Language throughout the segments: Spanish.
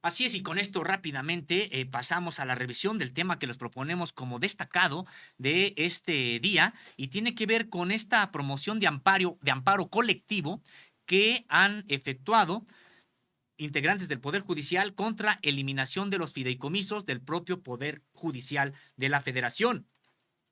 Así es, y con esto rápidamente pasamos a la revisión del tema que les proponemos como destacado de este día y tiene que ver con esta promoción de amparo colectivo que han efectuado integrantes del Poder Judicial contra eliminación de los fideicomisos del propio Poder Judicial de la Federación.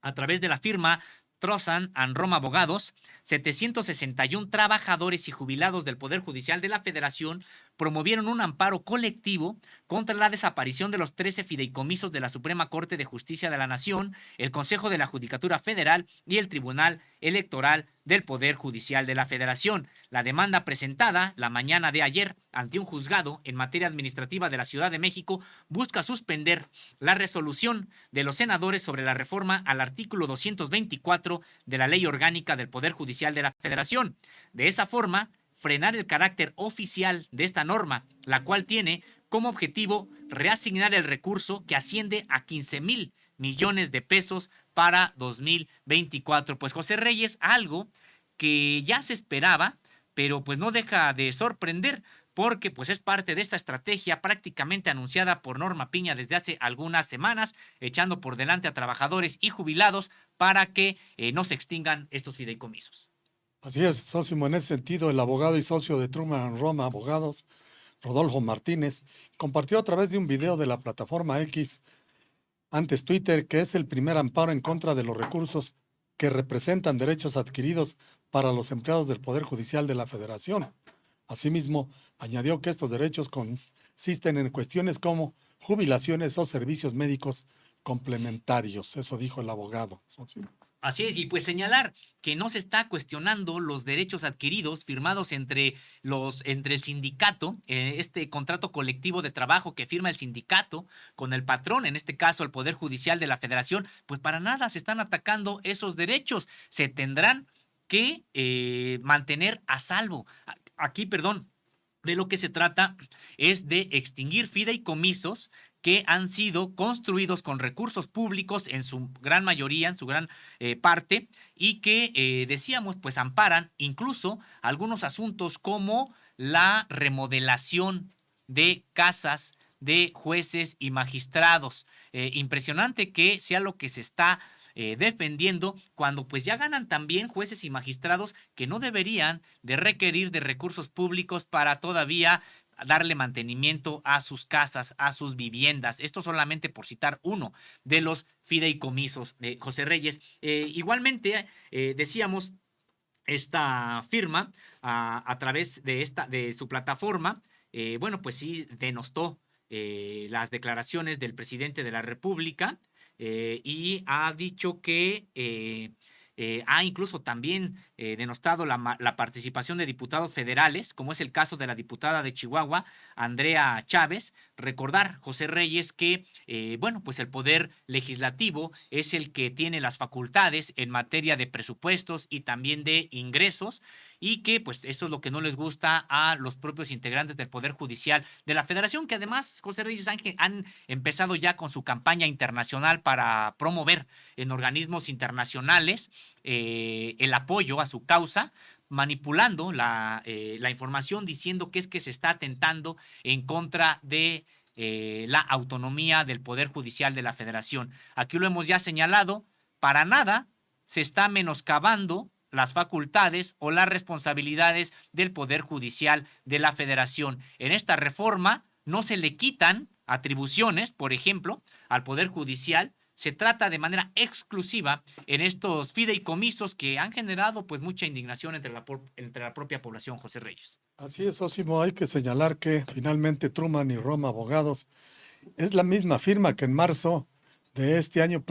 A través de la firma Trozan and Roma Abogados, 761 trabajadores y jubilados del Poder Judicial de la Federación promovieron un amparo colectivo contra la desaparición de los 13 fideicomisos de la Suprema Corte de Justicia de la Nación, el Consejo de la Judicatura Federal y el Tribunal Electoral del Poder Judicial de la Federación. La demanda presentada la mañana de ayer ante un juzgado en materia administrativa de la Ciudad de México busca suspender la resolución de los senadores sobre la reforma al artículo 224 de la Ley Orgánica del Poder Judicial de la Federación. De esa forma, frenar el carácter oficial de esta norma, la cual tiene como objetivo reasignar el recurso que asciende a 15,000 millones de pesos para 2024. Pues José Reyes, algo que ya se esperaba, pero pues no deja de sorprender porque pues es parte de esta estrategia prácticamente anunciada por Norma Piña desde hace algunas semanas, echando por delante a trabajadores y jubilados para que no se extingan estos fideicomisos. Así es, Sósimo, en ese sentido, el abogado y socio de Truman Roma Abogados, Rodolfo Martínez, compartió a través de un video de la plataforma X, antes Twitter, que es el primer amparo en contra de los recursos que representan derechos adquiridos para los empleados del Poder Judicial de la Federación. Asimismo, añadió que estos derechos consisten en cuestiones como jubilaciones o servicios médicos complementarios. Eso dijo el abogado, Sósimo. Así es, y pues señalar que no se está cuestionando los derechos adquiridos firmados entre el sindicato, este contrato colectivo de trabajo que firma el sindicato con el patrón, en este caso el Poder Judicial de la Federación, pues para nada se están atacando esos derechos. Se tendrán que mantener a salvo. Aquí, perdón, de lo que se trata es de extinguir fideicomisos que han sido construidos con recursos públicos en su gran mayoría, en su gran parte, y que, decíamos, pues amparan incluso algunos asuntos como la remodelación de casas de jueces y magistrados. Impresionante que sea lo que se está defendiendo cuando pues ya ganan también jueces y magistrados que no deberían de requerir de recursos públicos para todavía darle mantenimiento a sus casas, a sus viviendas. Esto solamente por citar uno de los fideicomisos de José Reyes. Igualmente, decíamos, esta firma a través de su plataforma, bueno, pues sí denostó las declaraciones del presidente de la República y ha dicho que ha incluso también denostado la participación de diputados federales, como es el caso de la diputada de Chihuahua, Andrea Chávez. Recordar, José Reyes, que, bueno, pues el poder legislativo es el que tiene las facultades en materia de presupuestos y también de ingresos, y que pues eso es lo que no les gusta a los propios integrantes del Poder Judicial de la Federación, que además, José Reyes, han empezado ya con su campaña internacional para promover en organismos internacionales el apoyo a su causa, manipulando la información, diciendo que es que se está atentando en contra de la autonomía del Poder Judicial de la Federación. Aquí lo hemos ya señalado, para nada se está menoscabando las facultades o las responsabilidades del Poder Judicial de la Federación. En esta reforma no se le quitan atribuciones, por ejemplo, al Poder Judicial. Se trata de manera exclusiva en estos fideicomisos que han generado pues mucha indignación entre la propia población, José Reyes. Así es, Sósimo, hay que señalar que finalmente Truman y Roma Abogados es la misma firma que en marzo de este año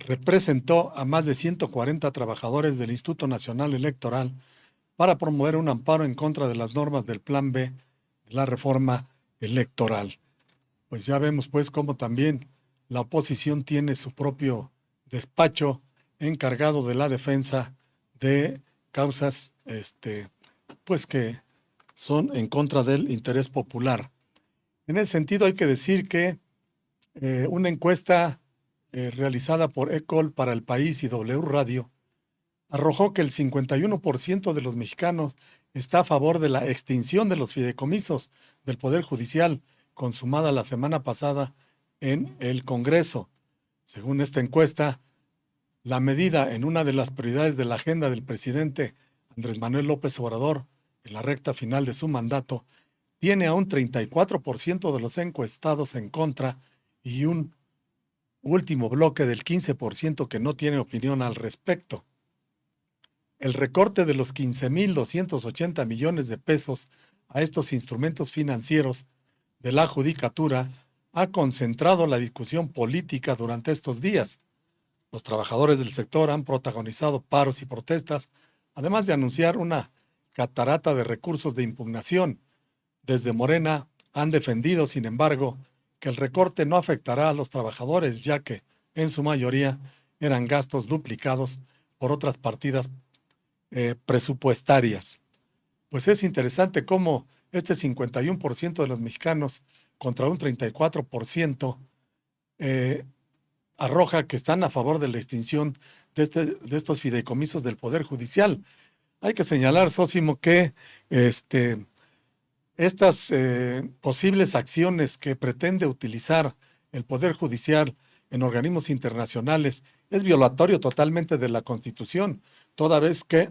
representó a más de 140 trabajadores del Instituto Nacional Electoral para promover un amparo en contra de las normas del Plan B de la reforma electoral. Pues ya vemos pues cómo también la oposición tiene su propio despacho encargado de la defensa de causas pues que son en contra del interés popular. En ese sentido hay que decir que una encuesta realizada por ECOL para El País y W Radio arrojó que el 51% de los mexicanos está a favor de la extinción de los fideicomisos del Poder Judicial, consumada la semana pasada en el Congreso. Según esta encuesta, la medida en una de las prioridades de la agenda del presidente Andrés Manuel López Obrador en la recta final de su mandato tiene a un 34% de los encuestados en contra y un último bloque del 15% que no tiene opinión al respecto. El recorte de los 15,280 millones de pesos a estos instrumentos financieros de la judicatura ha concentrado la discusión política durante estos días. Los trabajadores del sector han protagonizado paros y protestas, además de anunciar una catarata de recursos de impugnación. Desde Morena han defendido, sin embargo, que el recorte no afectará a los trabajadores, ya que, en su mayoría, eran gastos duplicados por otras partidas presupuestarias. Pues es interesante cómo este 51% de los mexicanos contra un 34% arroja que están a favor de la extinción de estos fideicomisos del Poder Judicial. Hay que señalar, Sósimo, que estas posibles acciones que pretende utilizar el Poder Judicial en organismos internacionales es violatorio totalmente de la Constitución, toda vez que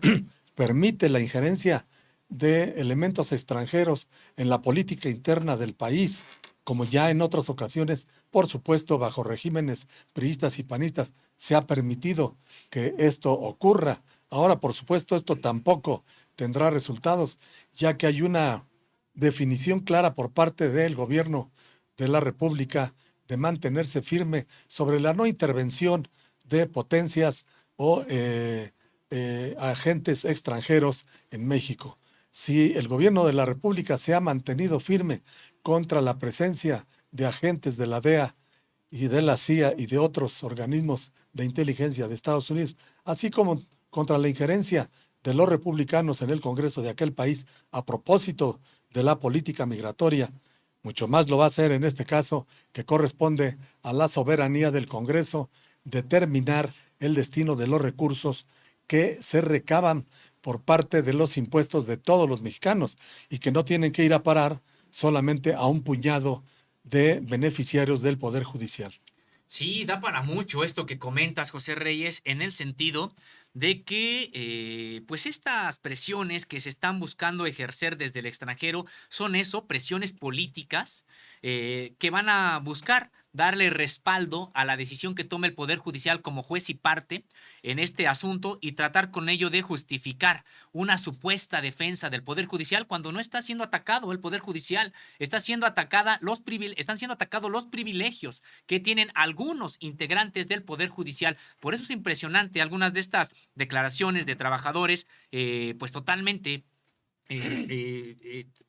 permite la injerencia de elementos extranjeros en la política interna del país, como ya en otras ocasiones, por supuesto, bajo regímenes priistas y panistas, se ha permitido que esto ocurra. Ahora, por supuesto, esto tampoco tendrá resultados, ya que hay una definición clara por parte del gobierno de la República de mantenerse firme sobre la no intervención de potencias o agentes extranjeros en México. Si el gobierno de la República se ha mantenido firme contra la presencia de agentes de la DEA y de la CIA y de otros organismos de inteligencia de Estados Unidos, así como contra la injerencia de los republicanos en el Congreso de aquel país a propósito de la política migratoria, mucho más lo va a hacer en este caso, que corresponde a la soberanía del Congreso determinar el destino de los recursos que se recaban por parte de los impuestos de todos los mexicanos y que no tienen que ir a parar solamente a un puñado de beneficiarios del Poder Judicial. Sí, da para mucho esto que comentas, José Reyes, en el sentido de que pues estas presiones que se están buscando ejercer desde el extranjero son eso, presiones políticas que van a buscar darle respaldo a la decisión que tome el Poder Judicial como juez y parte en este asunto y tratar con ello de justificar una supuesta defensa del Poder Judicial cuando no está siendo atacado el Poder Judicial, están siendo atacados los privilegios que tienen algunos integrantes del Poder Judicial. Por eso es impresionante algunas de estas declaraciones de trabajadores, pues totalmente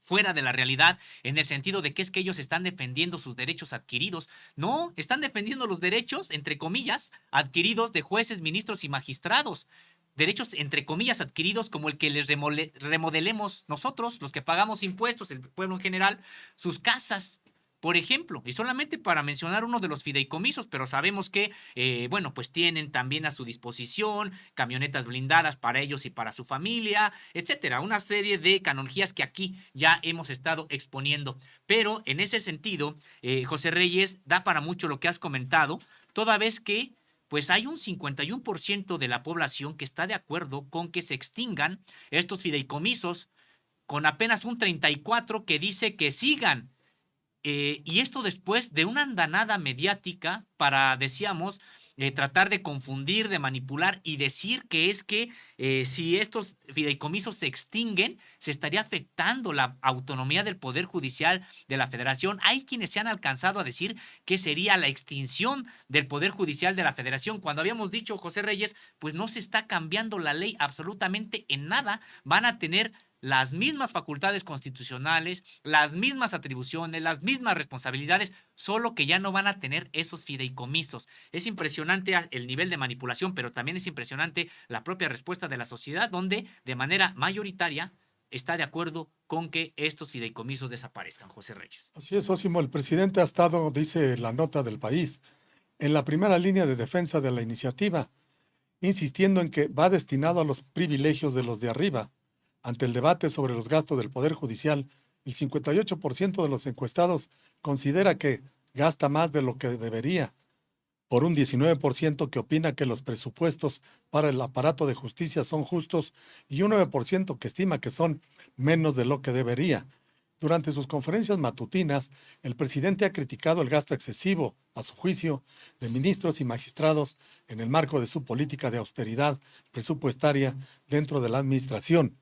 fuera de la realidad, en el sentido de que es que ellos están defendiendo sus derechos adquiridos. No, están defendiendo los derechos, entre comillas, adquiridos de jueces, ministros y magistrados. Derechos, entre comillas, adquiridos como el que les remodelemos nosotros, los que pagamos impuestos, el pueblo en general, sus casas, por ejemplo, y solamente para mencionar uno de los fideicomisos, pero sabemos que, bueno, pues tienen también a su disposición camionetas blindadas para ellos y para su familia, etcétera. Una serie de canonjías que aquí ya hemos estado exponiendo. Pero en ese sentido, José Reyes, da para mucho lo que has comentado, toda vez que pues hay un 51% de la población que está de acuerdo con que se extingan estos fideicomisos, con apenas un 34% que dice que sigan. Y esto después de una andanada mediática para, decíamos, tratar de confundir, de manipular y decir que es que si estos fideicomisos se extinguen, se estaría afectando la autonomía del Poder Judicial de la Federación. Hay quienes se han alcanzado a decir que sería la extinción del Poder Judicial de la Federación. Cuando habíamos dicho, José Reyes, pues no se está cambiando la ley absolutamente en nada. Van a tener las mismas facultades constitucionales, las mismas atribuciones, las mismas responsabilidades, solo que ya no van a tener esos fideicomisos. Es impresionante el nivel de manipulación, pero también es impresionante la propia respuesta de la sociedad, donde de manera mayoritaria está de acuerdo con que estos fideicomisos desaparezcan, José Reyes. Así es, Ósimo, el presidente ha estado, dice la nota del país, en la primera línea de defensa de la iniciativa insistiendo en que va destinado a los privilegios de los de arriba. Ante el debate sobre los gastos del Poder Judicial, el 58% de los encuestados considera que gasta más de lo que debería, por un 19% que opina que los presupuestos para el aparato de justicia son justos y un 9% que estima que son menos de lo que debería. Durante sus conferencias matutinas, el presidente ha criticado el gasto excesivo, a su juicio, de ministros y magistrados en el marco de su política de austeridad presupuestaria dentro de la administración.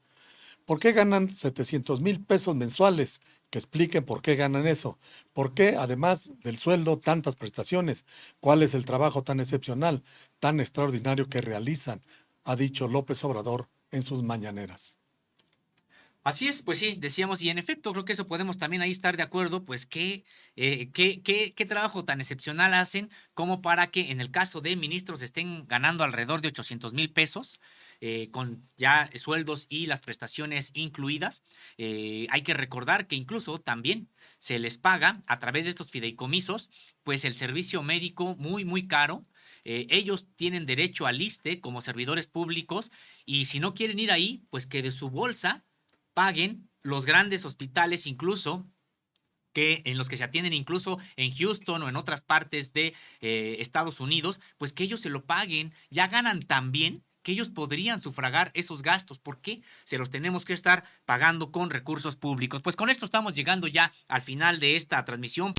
¿Por qué ganan 700,000 pesos mensuales? Que expliquen por qué ganan eso. ¿Por qué, además del sueldo, tantas prestaciones? ¿Cuál es el trabajo tan excepcional, tan extraordinario que realizan? Ha dicho López Obrador en sus mañaneras. Así es, pues sí, decíamos, y en efecto, creo que eso podemos también ahí estar de acuerdo, pues qué trabajo tan excepcional hacen como para que en el caso de ministros estén ganando alrededor de 800,000 pesos, con ya sueldos y las prestaciones incluidas. Hay que recordar que incluso también se les paga a través de estos fideicomisos, pues el servicio médico muy, muy caro. Ellos tienen derecho al ISSSTE como servidores públicos y si no quieren ir ahí, pues que de su bolsa paguen los grandes hospitales incluso que en los que se atienden incluso en Houston o en otras partes de Estados Unidos, pues que ellos se lo paguen, ya ganan tan bien que ellos podrían sufragar esos gastos. ¿Por qué se los tenemos que estar pagando con recursos públicos? Pues con esto estamos llegando ya al final de esta transmisión.